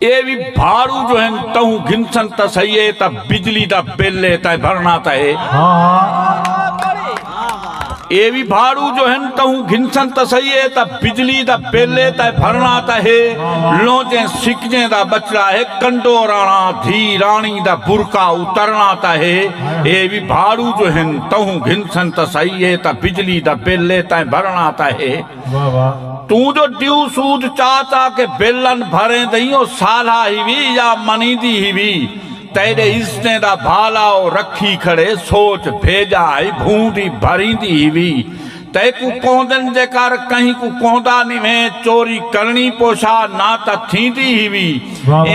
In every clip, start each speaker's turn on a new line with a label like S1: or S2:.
S1: ये भी भाड़ू जो है तहू घिनसन त सही है त बिजली दा बिल है त भरना त है। ये भी भाड़ू जो है तहू घिनसन त सही है त बिजली दा बिल है त भरना त है। लोचे सिकजे दा बचड़ा है कंडो राणा धी रानी दा बुरका उतरना त है। ये भी भाड़ू जो है तहू घिनसन त सही है त बिजली दा बिल है त भरना त है। तू जो ड्यू सूद चाचा के बिलन भरे दइयो साला ही भी या मनी दी ही भी तेरे हिस्से दा भाला रखी खड़े सोच भेजा है भूंदी भरी दी ही भी तै को कोंदन जे कर कहीं को कोंदा में चोरी करनी पोषा ना त थींदी ही भी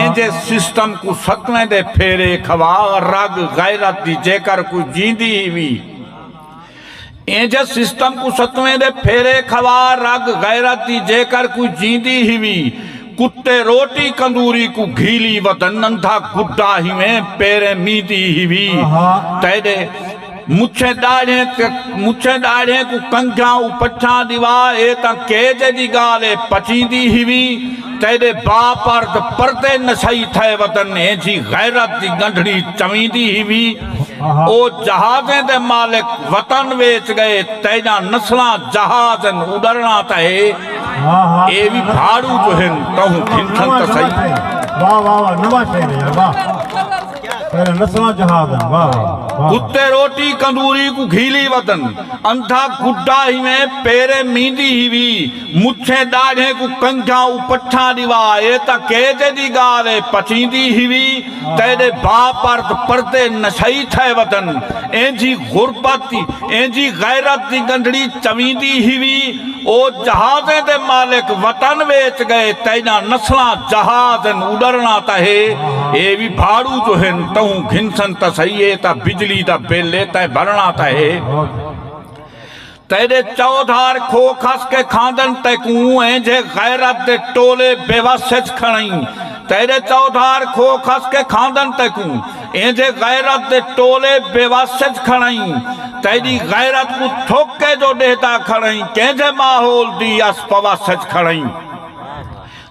S1: इंजे सिस्टम को सकने दे फेरे खवा रग गैरत दी जेकर को जींदी ही भी इंजे सिस्टम को सतवें दे फेरे खवा रग गैरत दी जेकर को जींदी ही भी कुत्ते रोटी कंदूरी को घीली वतन नंधा गुड्डा ही में पेरे मीदी ही भी तेरे मुच्छे दाढ़े को कंघा उपच्छा दिवा ए ता केजे दी गाले पचींदी ही भी तेरे बाप अर्द परदे नशई थे वतन ए जी गैरत दी गंढड़ी चवींदी ही भी ओ जहाज़ें दे मालिक वतन वेच गए तेजा नस्लां जहाज़न उड़ना तहे। ये भी भाड़ू जो है तहू घिनसन त सही।
S2: वाह वाह वाह नवा शेर है वाह तेरे नस्लां जहाज़न वाह वाह।
S1: कुत्ते रोटी कंदूरी को घीली वतन अंधा गुड्डा ही में पेरे मींदी ही भी मुच्छे दाढ़े को कंघा उपच्छा दिवा ए ता केजे दी गाले पचींदी ही भी तेरे बाप अर्द परदे नशई थे वतन एंजी गुरबत एंजी गैरत दी गंढड़ी चवींदी ही भी ओ जहाज़े दे मालिक वतन वेच गए तेना नस्लां जहाज़न उड़ना तहे। ये भी भाड़ू जो है तहू घिनसन त सही है ता बिजली दा बिल है त भरना तहे। तेरे चौधार खो खस के खांदन तकू जे गैरत दे टोले बेवसच खणई तेरे चौधार खो खस के खांदन तकू जे गैरत दे टोले बेवसच खणई तेरी गैरत को ठोके जो देता खड़ई केंजे माहौल दी असपवा सच खड़ई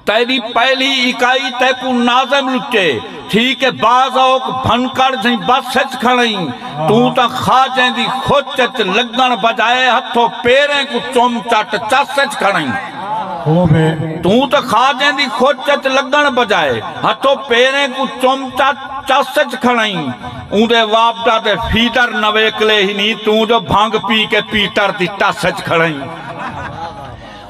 S1: तेरी पहली इकाई तैकू नाजम लुटे ठीक है बाज़ोक भनकर जी बस सच खड़ई तू तो खाजे दी खोचच लगन बजाए हथों पेरे को चुम चट चसच खड़ई तू तो खाजे दी खोचच लगन बजाए हथों पेरे को चुम चट चसच खड़ई ऊंदे वापदा दे फीटर नवेकले ही नहीं तू जो भांग पी के पीटर दी टसच खड़ई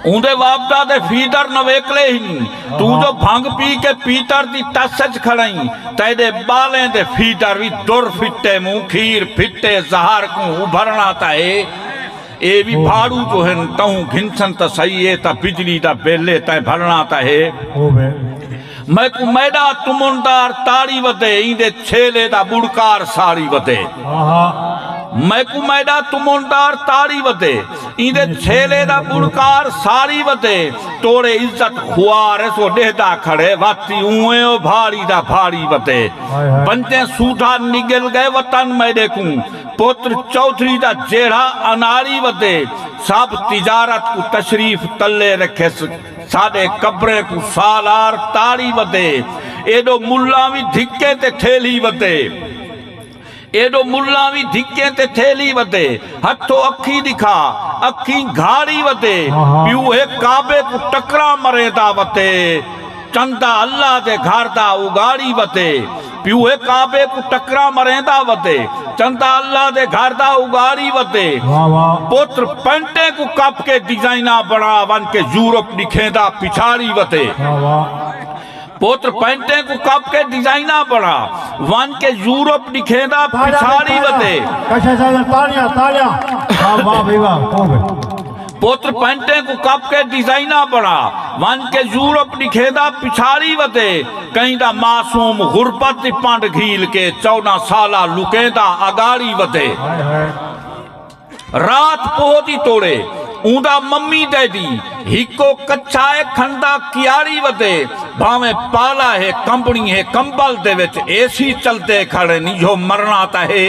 S1: ऊंदे वापदा दे फीटर नवेकले ही नहीं तू जो भांग पी के पीटर दी टसच खड़ई तेरे बाले दे फीटर भी दुर फिटे मुंह खीर फिटे जहर को उभरना ताए। ये भी भाड़ू जो है तहू घिनसन त सही है ता बिजली दा बिल है त भरना ताए। मैं को मैडा तुमुंदार ताड़ी वते इंदे छेले दा बुड़कार साड़ी वते मैं को मैडा तुमुंदार ताड़ी वते इंदे छेले दा बुड़कार साड़ी वते तोड़े इज्जत खुआर सो डेहदा खड़े वाती उए ओ भारी दा भारी वते बंते सूठा निगल गए वतन मैं देखूं पुत्र चौधरी दा जेड़ा अनारी वते सब तिजारत को तशरीफ तले रखे साडे कब्रे को सालार ताड़ी वते एडो मुल्ला भी धिक्के ते ठेली वते एडो मुल्ला भी धिक्के ते ठेली वते हथो अखी दिखा अखी घाड़ी वते पियो है काबे को टकरा मरेदा वते चंदा अल्लाह दे घर दा उगाड़ी वते पियो है काबे को टकरा मरेदा वते चंदा अल्लाह दे घर दा उगाड़ी वते पुत्र पेंटे को कप के डिजाइना बना वन के यूरोप दिखेदा पिछाड़ी वते पुत्र पेंटे को कप के डिजाइना बना वन के यूरोप दिखेदा पिछाड़ी वते पुत्र पेंटे को कप के डिजाइना बना वन के यूरोप दिखेदा पिछाड़ी वते कहीं दा मासूम गुरबत पंड घील के 14 साला लुकेदा अगाड़ी वते रात पोहदी तोड़े ऊंदा मम्मी डैडी हिको कच्चाए खंडा कियारी वते भावे पाला है कंपनी है कंबल दे विच एसी चलते खड़े नहीं जो मरना ता है।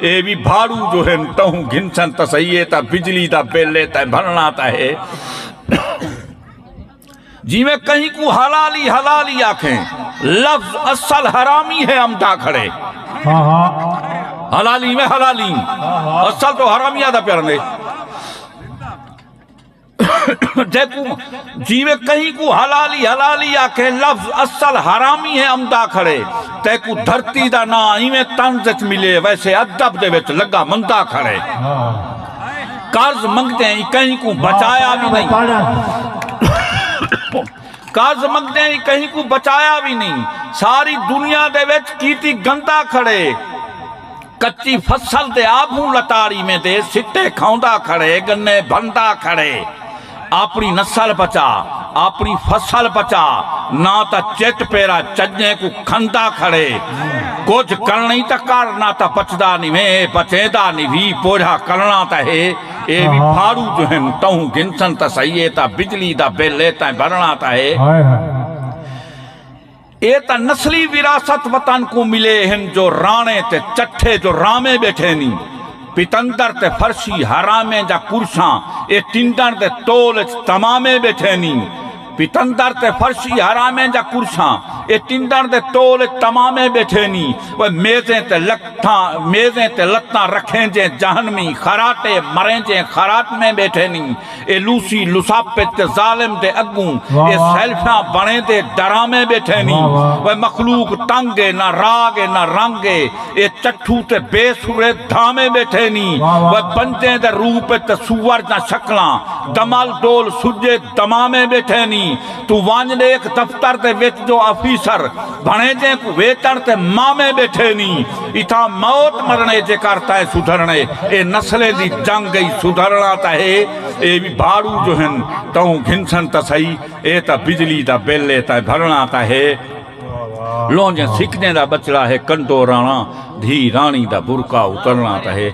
S1: ये भी भाड़ू जो है तहू घिनसन त सही है ता बिजली दा बिल है ता भरना ता है। जिमें कहीं को हलाली हलाली आखें, लफ्ज असल हरामी है अमदा खड़े।
S2: हाँ हाँ
S1: हलाली में हलाली, असल तो हरामी आदा प्यारे। देखो जीवे कहीं को हलाली हलाली आखे, लफ्ज असल हरामी है अमदा खड़े। तैकू धरती दा ना इवें तंज मिले, वैसे अदब दे विच लगा मंदा खड़े। कर्ज मंगते हैं कहीं को बचाया भी नहीं, कर्ज मंगते हैं कहीं को बचाया भी नहीं। सारी दुनिया दे विच कीती गंदा खड़े। कच्ची फसल दे आभू लताड़ी में दे सिट्टे खाउंदा खड़े, गन्ने बंदा खड़े। अपनी नस्ल बचा, अपनी फसल बचा, ना ता चिट पेरा चज्जे को खंदा खड़े। कुछ करनी ता कर, ना ता पचदा निवे बचेदा निवी पोझा करना ता है। ए भी फारू जो है तहु गिनसन ता सही है, ता बिजली दा बिल ता भरना ता है। ए ता नस्ली विरासत वतन को मिले हैं, जो राणे ते चट्ठे जो रामे बैठे नी। पितंदर ते फर्शी हरामे जा कुर्सा, ए टिंडर ते तोल तमामे बैठे नी। पितंदर ते फर्शी हरामे जा कुर्सा, ए टिंडर ते तोल तमामे बैठे नी। वह मेज़ें ते लत्ता रखें जे जहनमी, खराटे मरें जे खराट में बैठे नी। ए लूसी लुसापे ते जालिम दे अगू, ए सेल्फा बने दे डरामे बैठे नी। वह मखलूक तंगे ना रागे ना रंगे, ए चट्ठू ते बेसुरे धामे बैठे नी। वह बंदे दे रूप ते सुवर ना शक्ला, दमल डोल सुजे दमामे बैठे नी। तू वांज एक दफ्तर दे विच जो अफीसर बने जे को वेतन ते मामे बैठे नी। इथा मौत मरने जे करता है सुधरने, ए नस्ले दी जंग गई सुधरना ता है। ए भी भाड़ू जो हैं तहु घिनसन ता सही, ए ता बिजली दा बिल ता भरना ता है। लोंजे सिकने दा बचड़ा है कंडो राणा, धी रानी दा बुरका उतरना ता है।